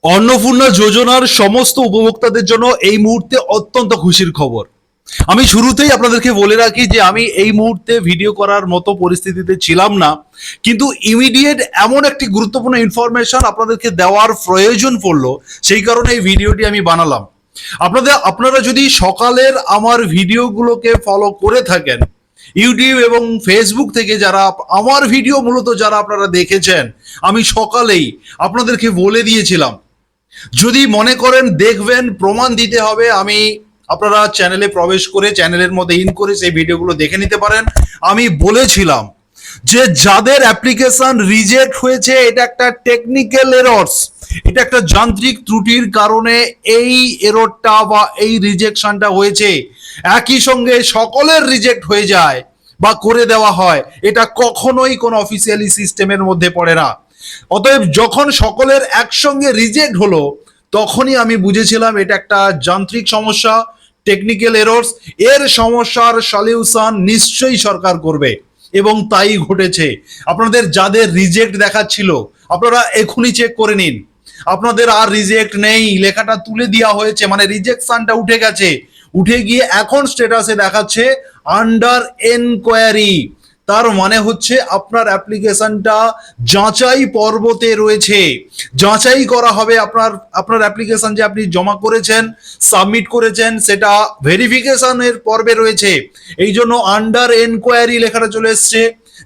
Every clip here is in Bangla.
অন্নপূর্ণা যোজনার সমস্ত উপভোক্তাদের জন্য এই মুহূর্তে অত্যন্ত খুশির খবর। আমি শুরুতেই আপনাদেরকে বলে রাখি যে আমি এই মুহূর্তে ভিডিও করার মতো পরিস্থিতিতে ছিলাম না, কিন্তু ইমিডিয়েট এমন একটি গুরুত্বপূর্ণ ইনফরমেশন আপনাদেরকে দেওয়ার প্রয়োজন পড়লো, সেই কারণে এই ভিডিওটি আমি বানালাম। আপনারা যদি সকালের আমার ভিডিওগুলোকে ফলো করে থাকেন, ইউটিউব এবং ফেসবুক থেকে যারা আমার ভিডিও মূলত যারা আপনারা দেখেছেন, আমি সকালেই আপনাদেরকে বলে দিয়েছিলাম যদি মনে করেন দেখবেন প্রমাণ দিতে হবে, আপনারা চ্যানেলে প্রবেশ করে চ্যানেলের মধ্যে ইন করে সেই ভিডিওগুলো দেখে নিতে পারেন। আমি বলেছিলাম যে যাদের অ্যাপ্লিকেশন রিজেক্ট হয়েছে এটা একটা টেকনিক্যাল এরর্স, এটা একটা যান্ত্রিক ত্রুটির কারণে এই এররটা বা এই রিজেকশনটা হয়েছে। একই সঙ্গে সকলের রিজেক্ট হয়ে যায় বা করে দেওয়া হয়, এটা কখনোই কোনো অফিসিয়ালি সিস্টেমের মধ্যে পড়ে না। অতএব যখন সকলের একসঙ্গে রিজেক্ট হলো, তখনই আমি বুঝেছিলাম এটা একটা যান্ত্রিক সমস্যা, টেকনিক্যাল এরর্স। এর সমস্যার সলিউশন নিশ্চয়ই সরকার করবে এবং তাই ঘটেছে। আপনাদের যাদের রিজেক্ট দেখাচ্ছিল আপনারা এখনই চেক করে নিন, আপনাদের আর রিজেক্ট নেই, লেখাটা তুলে দেওয়া হয়েছে, মানে রিজেকশনটা উঠে গেছে। উঠে গিয়ে এখন স্ট্যাটাসে দেখাচ্ছে আন্ডার এনকোয়ারি। তার মানে হচ্ছে আপনার অ্যাপ্লিকেশনটা যাচাই পর্বতে রয়েছে, যাচাই করা হবে। আপনার অ্যাপ্লিকেশন যে আপনি জমা করেছেন, সাবমিট করেছেন, সেটা ভেরিফিকেশনের পর্বে রয়েছে। এই জন্য আন্ডার এনকোয়ারি লেখাটা চলে এসছে।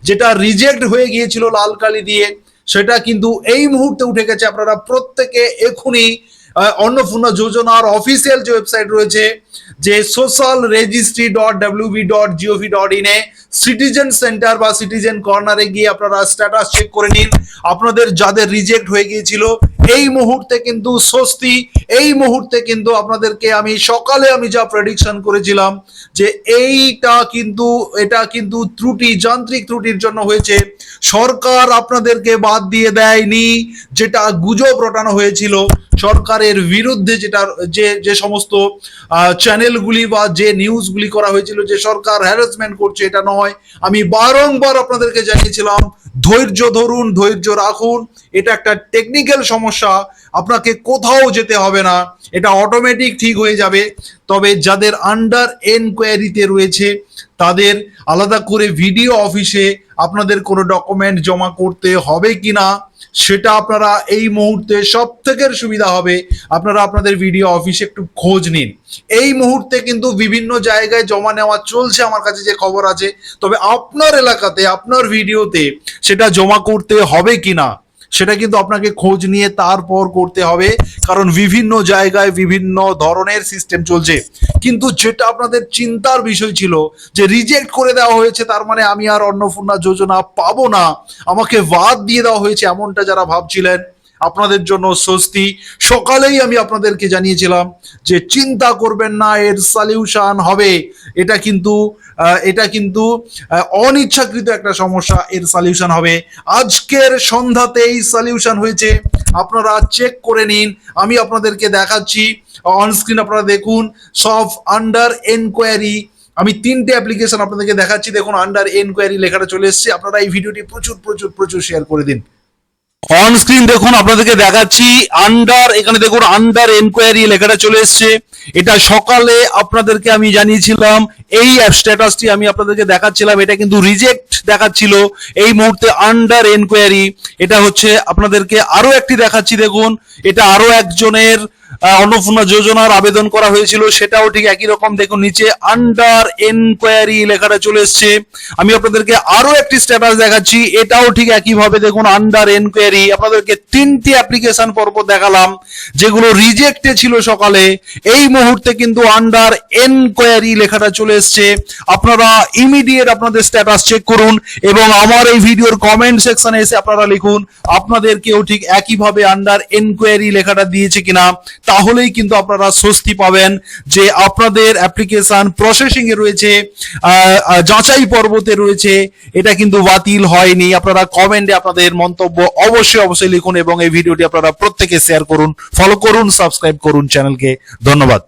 যেটা রিজেক্ট হয়ে গিয়েছিল লাল কালি দিয়ে, সেটা কিন্তু এই মুহূর্তে উঠে গেছে। আপনারা প্রত্যেকে এখনই অন্নপূর্ণা যোজনার অফিসিয়াল যে ওয়েবসাইট রয়েছে, যে socialregistry.wb.gov.in এ সিটিজেন সেন্টার বা সিটিজেন কর্নারে গিয়ে আপনারা স্ট্যাটাস চেক করে নিন। আপনাদের যাদের রিজেক্ট হয়ে গিয়েছিল এই মুহূর্তে কিন্তু স্বস্তি। এই মুহূর্তে কিন্তু আপনাদেরকে আমি সকালে যা প্রেডিকশন করেছিলাম যে এটা কিন্তু ত্রুটি, যান্ত্রিক ত্রুটির জন্য হয়েছে, সরকার আপনাদেরকে বাদ দিয়ে দেয়নি। যেটা গুজব রটানো হয়েছিল সরকারের বিরুদ্ধে, যেটা যে সমস্ত চ্যানেলগুলি বা যে নিউজগুলি করা হয়েছিল যে সরকার হ্যারাসমেন্ট করছে, এটা নয়। আমি বারংবার আপনাদেরকে জানিয়েছিলাম ধৈর্য ধরুন, ধৈর্য রাখুন। এটা একটা টেকনিক্যাল সমস্যা, আপনাকে কোথাও যেতে হবে না, এটা অটোমেটিক ঠিক হয়ে যাবে। তবে যাদের আন্ডার এনকোয়ারিতে রয়েছে তাদের আলাদা করে ভিডিও অফিসে আপনাদের কোনো ডকুমেন্ট জমা করতে হবে কিনা, সেটা আপনারা এই মুহূর্তে সব থেকে সুবিধা হবে আপনারা আপনাদের ভিডিও অফিসে একটু খোঁজ নিন। এই মুহূর্তে কিন্তু বিভিন্ন জায়গায় জমা নেওয়া চলছে, আমার কাছে যে খবর আছে। তবে আপনার এলাকাতে আপনার ভিডিওতে সেটা জমা করতে হবে কিনা সেটা কিন্তু আপনাকে খোঁজ নিয়ে তারপর করতে হবে, কারণ বিভিন্ন জায়গায় বিভিন্ন ধরনের সিস্টেম চলছে। কিন্তু যেটা আপনাদের চিন্তার বিষয় ছিল যে রিজেক্ট করে দেওয়া হয়েছে, তার মানে আমি আর অন্নপূর্ণা যোজনা পাবো না, আমাকে বাদ দিয়ে দেওয়া হয়েছে, এমনটা যারা ভাবছিলেন, আপনাদের জন্য স্বস্তি। সকালেই আমি আপনাদেরকে জানিয়েছিলাম যে চিন্তা করবেন না, এর সলিউশন হবে। এটা কিন্তু অনিচ্ছাকৃত একটা সমস্যা, এর সলিউশন হবে। আজকের সন্ধ্যাতেই সলিউশন হয়েছে, আপনারা চেক করে নিন। আমি আপনাদেরকে দেখাচ্ছি অনস্ক্রিন, আপনারা দেখুন সব আন্ডার এনকোয়ারি। আমি 3টে অ্যাপ্লিকেশন আপনাদেরকে দেখাচ্ছি, দেখুন আন্ডার এনকোয়ারি লেখাটা চলে এসেছে। আপনারা এই ভিডিওটি প্রচুর প্রচুর প্রচুর শেয়ার করে দিন। অন স্ক্রিন দেখুন আপনাদেরকে দেখাচ্ছি এখানে দেখুন আন্ডার এনকোয়ারি লেখাটা চলে এসছে। এটা সকালে আপনাদেরকে আমি জানিয়েছিলাম, এই স্ট্যাটাসটি আমি আপনাদেরকে দেখাচ্ছিলাম, এটা কিন্তু রিজেক্ট দেখাচ্ছিল। এই মুহূর্তে আন্ডার এনকোয়ারি, এটা হচ্ছে আপনাদেরকে আরো একটি দেখাচ্ছি। দেখুন এটা আরো একজনের অন্নপূর্ণা যোজনার আবেদন করা হয়েছিল, সেটাও ঠিক একই রকম। দেখুন নিচে আন্ডার এনকোয়ারি লেখাটা চলে এসছে। আমি আপনাদেরকে আরো একটি স্ট্যাটাস দেখাচ্ছি, এটাও ঠিক একইভাবে দেখুন আন্ডার এনকোয়ারি। আপনাদেরকে 3টি অ্যাপ্লিকেশন পরপর দেখালাম যেগুলো রিজেক্টে ছিল সকালে, এই মুহূর্তে কিন্তু আন্ডার এনকোয়ারি লেখাটা চলে এসছে। আপনারা ইমিডিয়েট আপনাদের স্ট্যাটাস চেক করুন এবং আমার এই ভিডিওর কমেন্ট সেকশনে এসে আপনারা লিখুন আপনাদেরকেও ঠিক একইভাবে আন্ডার এনকোয়ারি লেখাটা দিয়েছে কিনা। তাহলেই কিন্তু আপনারা স্বস্তি পাবেন যে আপনাদের অ্যাপ্লিকেশন প্রসেসিং এ রয়েছে, যাচাই পর্বতে রয়েছে, এটা কিন্তু বাতিল হয়নি। আপনারা কমেন্টে আপনাদের মন্তব্য অবশ্যই লিখুন এবং এই ভিডিওটি আপনারা প্রত্যেকে শেয়ার করুন, ফলো করুন, সাবস্ক্রাইব করুন চ্যানেলকে। ধন্যবাদ।